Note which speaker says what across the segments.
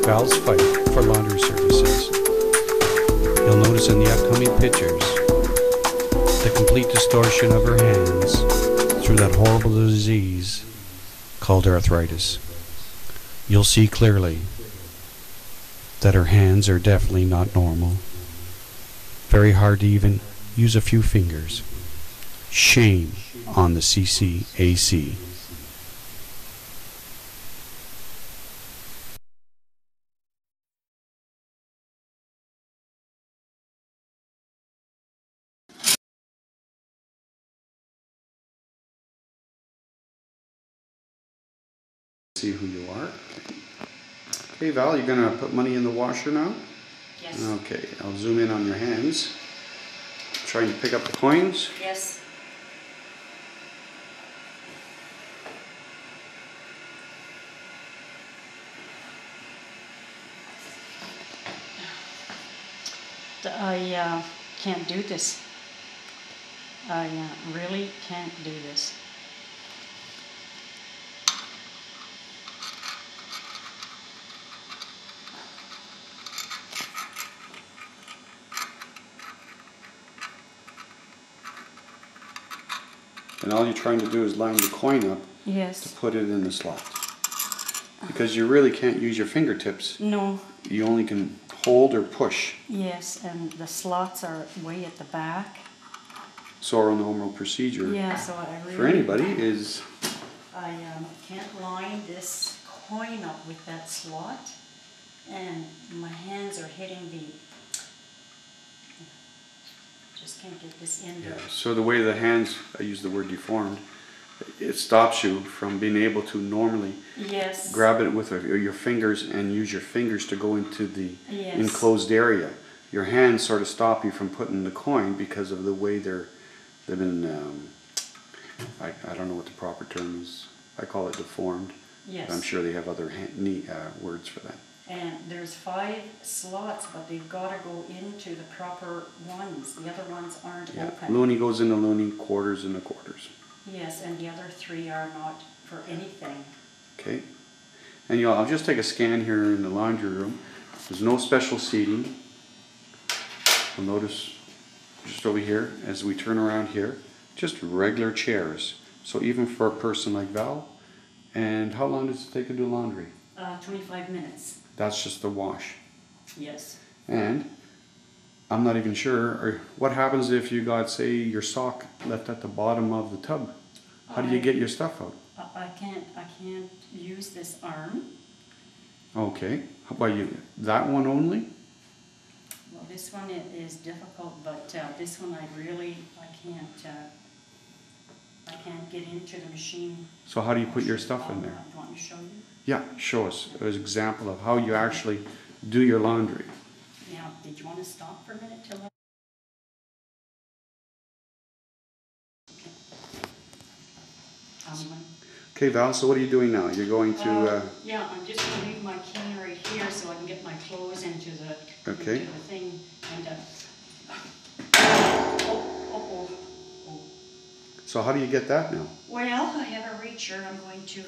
Speaker 1: Val's fight for laundry services. You'll notice in the upcoming pictures the complete distortion of her hands through that horrible disease called arthritis. You'll see clearly that her hands are definitely not normal. Very hard to even use a few fingers. Shame on the CCAC. See who you are. Okay, Val, you're gonna put money in the washer now?
Speaker 2: Yes.
Speaker 1: Okay, I'll zoom in on your hands. Trying to pick up the coins?
Speaker 2: Yes. I can't do this. I really can't do this.
Speaker 1: And all you're trying to do is line the coin up
Speaker 2: Yes.
Speaker 1: to put it in the slot. Because you really can't use your fingertips.
Speaker 2: No.
Speaker 1: You only can hold or push.
Speaker 2: Yes, and the slots are way at the back.
Speaker 1: So our normal procedure
Speaker 2: Yeah, so I really...
Speaker 1: for anybody is...
Speaker 2: I can't line this coin up with that slot. And my hands are hitting the... Just can't get this in there.
Speaker 1: Yeah, so the way the hands, I use the word deformed, it stops you from being able to normally
Speaker 2: Yes.
Speaker 1: grab it with your fingers and use your fingers to go into the
Speaker 2: Yes.
Speaker 1: enclosed area. Your hands sort of stop you from putting the coin because of the way they've been, I don't know what the proper term is. I call it deformed.
Speaker 2: Yes.
Speaker 1: I'm sure they have other words for that.
Speaker 2: And there's 5 slots, but they've got to go into the proper ones. The other ones aren't
Speaker 1: Yeah,
Speaker 2: open.
Speaker 1: loony goes into loony, quarters into quarters.
Speaker 2: Yes, and the other 3 are not for anything.
Speaker 1: Okay. And I'll just take a scan here in the laundry room. There's no special seating. You'll notice just over here, as we turn around here, just regular chairs. So even for a person like Val. And how long does it take to do laundry?
Speaker 2: 25 minutes.
Speaker 1: That's just the wash.
Speaker 2: Yes.
Speaker 1: And I'm not even sure, what happens if you got, say, your sock left at the bottom of the tub? How do you get your stuff out?
Speaker 2: I can't use this arm.
Speaker 1: Okay. How about you? That one only?
Speaker 2: Well, this one is difficult, but this one I can't get into the machine.
Speaker 1: So how do you put your stuff in there?
Speaker 2: Do you want me to show you?
Speaker 1: Yeah, show us an example of how you actually do your laundry.
Speaker 2: Now, did you want to stop for a minute till
Speaker 1: Okay, Val, so what are you doing now? You're going to...
Speaker 2: yeah, I'm just going to leave my key right here so I can get my clothes into the,
Speaker 1: okay.
Speaker 2: into the thing. And,
Speaker 1: So how do you get that now?
Speaker 2: Well, I have a reacher. I'm going to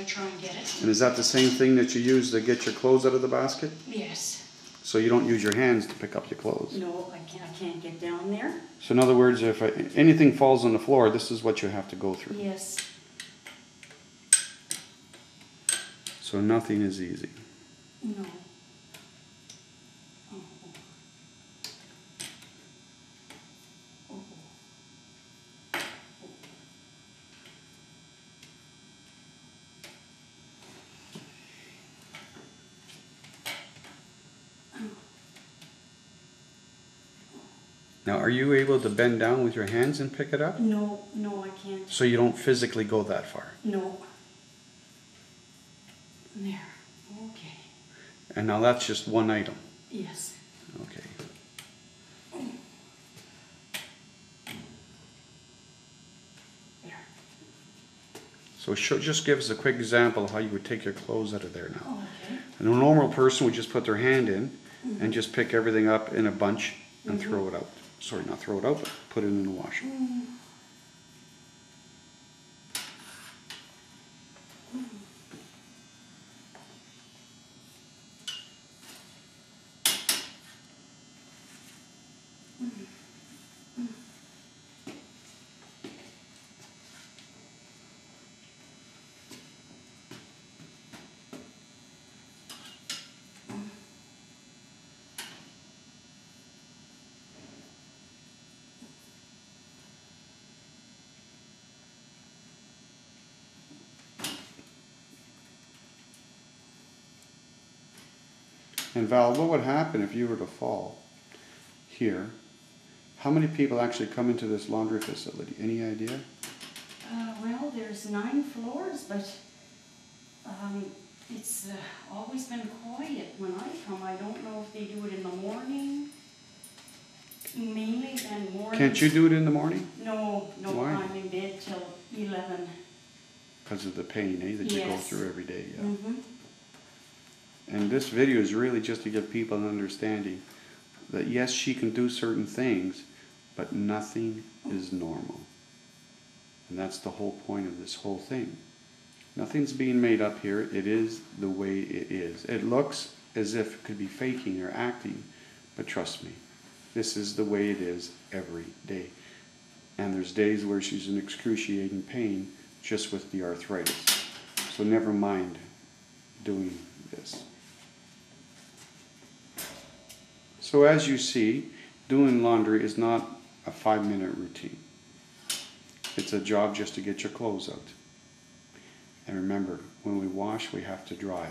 Speaker 2: try and get it.
Speaker 1: And is that the same thing that you use to get your clothes out of the basket?
Speaker 2: Yes.
Speaker 1: So you don't use your hands to pick up your clothes?
Speaker 2: No, I can't get down there.
Speaker 1: So in other words, if anything falls on the floor, this is what you have to go through?
Speaker 2: Yes.
Speaker 1: So nothing is easy?
Speaker 2: No.
Speaker 1: Now, are you able to bend down with your hands and pick it up?
Speaker 2: No, I can't.
Speaker 1: So you don't physically go that far?
Speaker 2: No. There. Okay.
Speaker 1: And now that's just one item?
Speaker 2: Yes.
Speaker 1: Okay.
Speaker 2: There.
Speaker 1: So just give us a quick example of how you would take your clothes out of there now.
Speaker 2: Okay.
Speaker 1: And a normal person would just put their hand in and just pick everything up in a bunch and throw it out. Sorry, not throw it out, but put it in the washer. And Val, what would happen if you were to fall here? How many people actually come into this laundry facility? Any idea?
Speaker 2: Well, there's 9 floors, but it's always been quiet when I come. I don't know if they do it in the morning. Mainly then morning.
Speaker 1: Can't you do it in the morning?
Speaker 2: No,
Speaker 1: Why?
Speaker 2: I'm in bed till 11.
Speaker 1: Because of the pain, that you go through every day, yeah.
Speaker 2: Mm-hmm.
Speaker 1: And this video is really just to give people an understanding that yes, she can do certain things, but nothing is normal. And that's the whole point of this whole thing. Nothing's being made up here. It is the way it is. It looks as if it could be faking or acting, but trust me, this is the way it is every day. And there's days where she's in excruciating pain just with the arthritis. So never mind doing this. So as you see, doing laundry is not a 5-minute routine. It's a job just to get your clothes out. And remember, when we wash, we have to dry.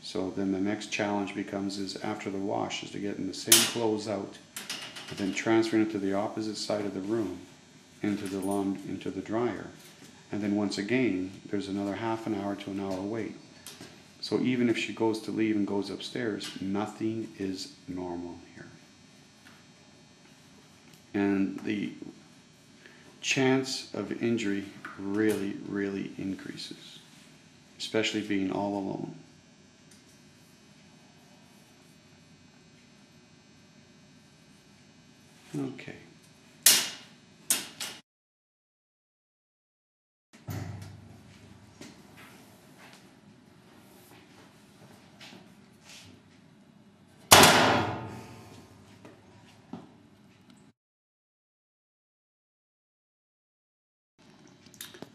Speaker 1: So then the next challenge becomes is after the wash is to getting the same clothes out and then transferring it to the opposite side of the room into the dryer. And then once again, there's another half an hour to an hour wait. So even if she goes to leave and goes upstairs, nothing is normal here. And the chance of injury really, really increases, especially being all alone. Okay.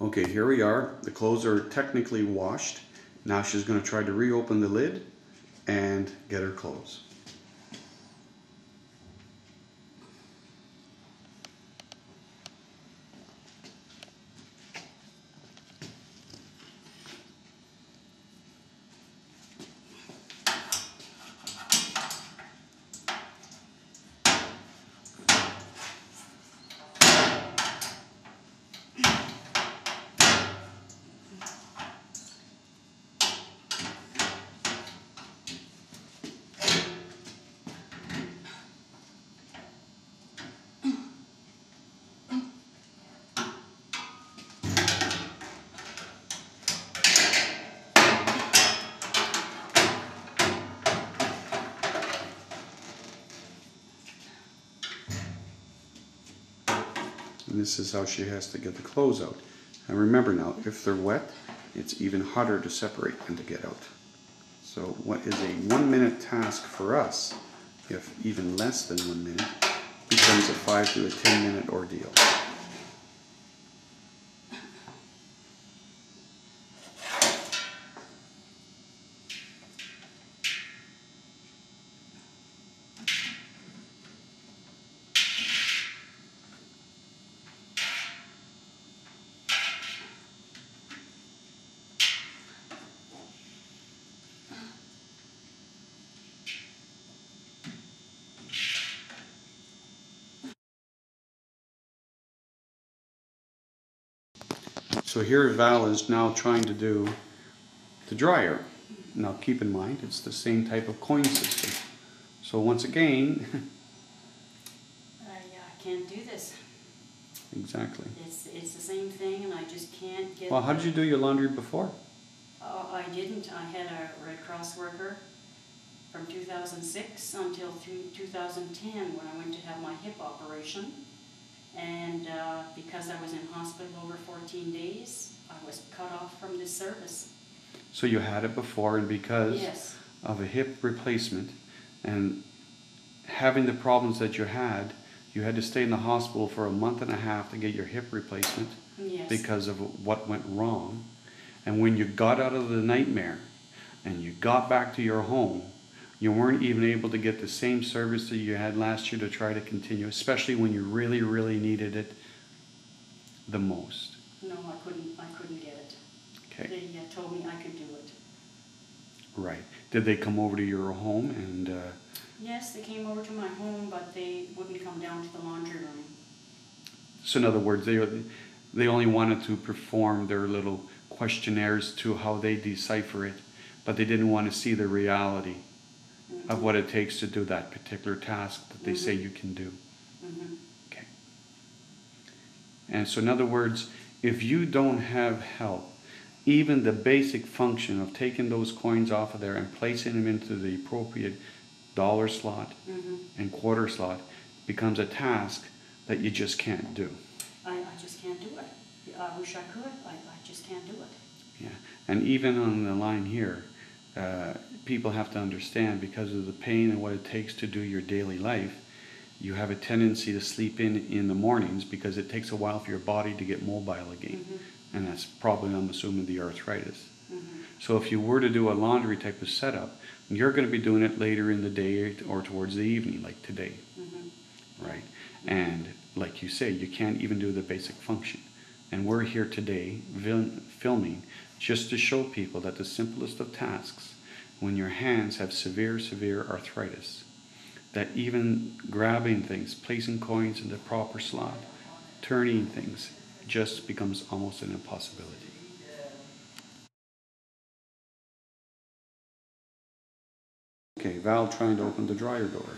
Speaker 1: Okay, here we are. The clothes are technically washed. Now she's going to try to reopen the lid and get her clothes. And this is how she has to get the clothes out. And remember now, if they're wet, it's even harder to separate than to get out. So what is a 1-minute task for us, if even less than 1 minute, becomes a 5 to a 10-minute ordeal. So here Val is now trying to do the dryer. Now keep in mind, it's the same type of coin system. So once again...
Speaker 2: I can't do this.
Speaker 1: Exactly.
Speaker 2: It's the same thing and I just can't get...
Speaker 1: Well, how did you do your laundry before?
Speaker 2: I didn't. I had a Red Cross worker from 2006 until 2010 when I went to have my hip operation. And because I was in hospital over 14 days, I was cut off from this service.
Speaker 1: So you had it before, and because
Speaker 2: Yes.
Speaker 1: of a hip replacement and having the problems that you had to stay in the hospital for a month and a half to get your hip replacement.
Speaker 2: Yes.
Speaker 1: Because of what went wrong. And when you got out of the nightmare and you got back to your home, you weren't even able to get the same service that you had last year to try to continue, especially when you really, really needed it the most.
Speaker 2: No, I couldn't get it.
Speaker 1: Okay.
Speaker 2: They told me I could do it.
Speaker 1: Right. Did they come over to your home and...
Speaker 2: Yes, they came over to my home, but they wouldn't come down to the laundry room.
Speaker 1: So in other words, they only wanted to perform their little questionnaires to how they decipher it, but they didn't want to see the reality of what it takes to do that particular task that they say you can do. Okay. And so in other words, if you don't have help, even the basic function of taking those coins off of there and placing them into the appropriate dollar slot and quarter slot becomes a task that you just can't do.
Speaker 2: I just can't do it. I wish I could. I just can't do it.
Speaker 1: Yeah, and even on the line here, people have to understand, because of the pain and what it takes to do your daily life, you have a tendency to sleep in the mornings because it takes a while for your body to get mobile again. And that's probably, I'm assuming, the arthritis. So if you were to do a laundry type of setup, you're going to be doing it later in the day or towards the evening, like today. Right? And like you say, you can't even do the basic function. And we're here today filming just to show people that the simplest of tasks, when your hands have severe arthritis, that even grabbing things, placing coins in the proper slot, turning things, just becomes almost an impossibility. Okay, Val trying to open the dryer door.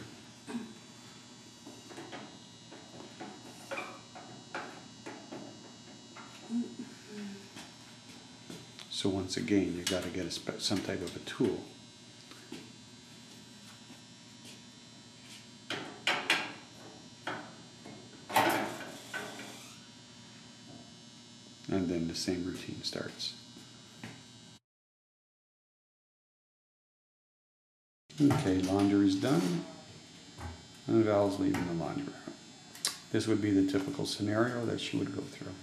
Speaker 1: So once again, you got to get some type of a tool. And then the same routine starts. Okay, laundry is done, and Val's leaving the laundry room. This would be the typical scenario that she would go through.